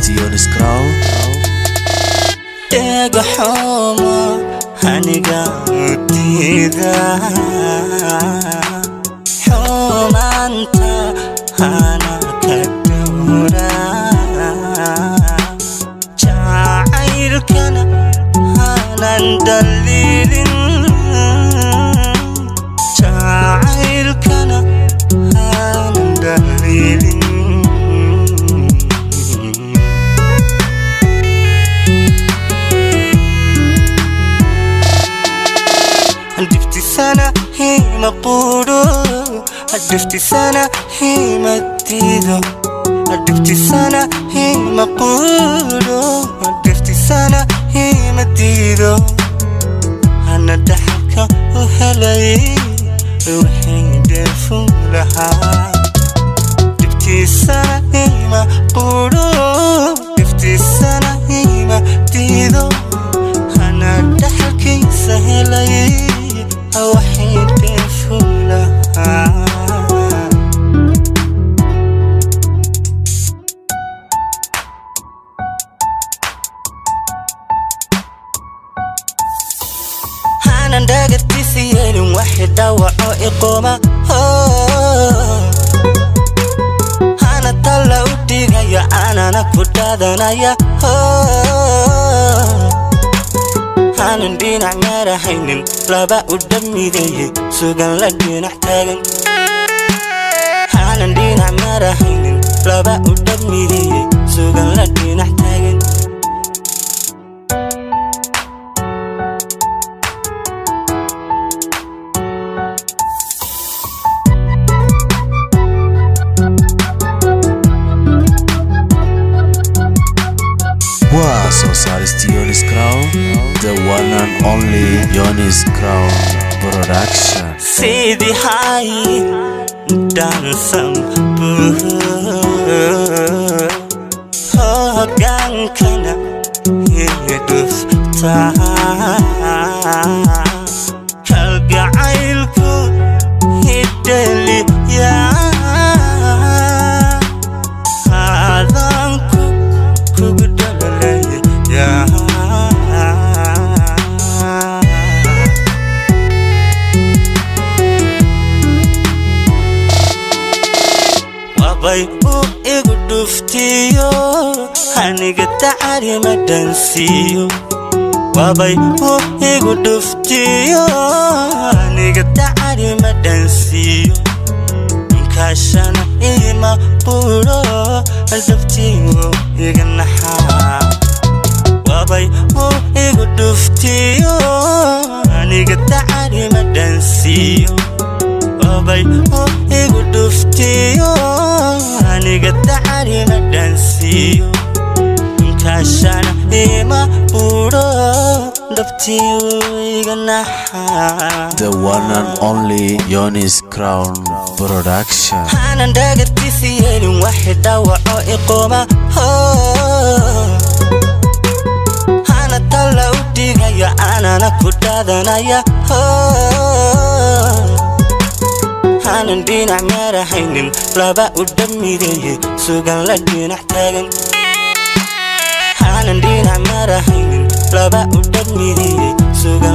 Stion's crown. Tega homa haniga utida homanta hana kadura jacaylkana hanan dalilin jacaylkana hanan dalilin sana hi maqulu adifti sana hi matido adifti sana hi maqulu adifti sana hi matido ana dahka uhalay ruhi fulaha adifti sana hi maqulu adifti sana hi matido ana dahki sahalay وحيد فلها أنا ندقت سيال واحد وعو إقامة أنا طلع وديقيا أنا نكبت دنايا أنا دين عمارة حين لابا قدامي دي سوغان لدي نحتاجن أنا دين عمارة حين لابا قدامي دي سوغان لدي نحتاجن Stion's crown, the one and only Yoni's crown production. See the high dancing oh gankana yedufta kalga ailku hideli ya hadanku kubudalay ya Waabay igu dhuftiyo haniga tacari madansiyo Waabay igu dhuftiyo haniga tacari madansiyo inkashana ima puro dhuftiyo iga naxa Waabay igu dhuftiyo haniga tacari madansiyo Waabay igu dhuftiyo haniga tacari madansiyo inkashana ima puro dhuftiyo iga naxa The one and only Yoni's crown production. أنا ندقت سيال واحد وعو إقامة أنا طلع وديقيا أنا نكبت دنايا أنا ندين عمارة حين لابا قدامي دي سوغان لدي نحتاجن أنا ندين عمارة حين لابا قدامي دي سوغان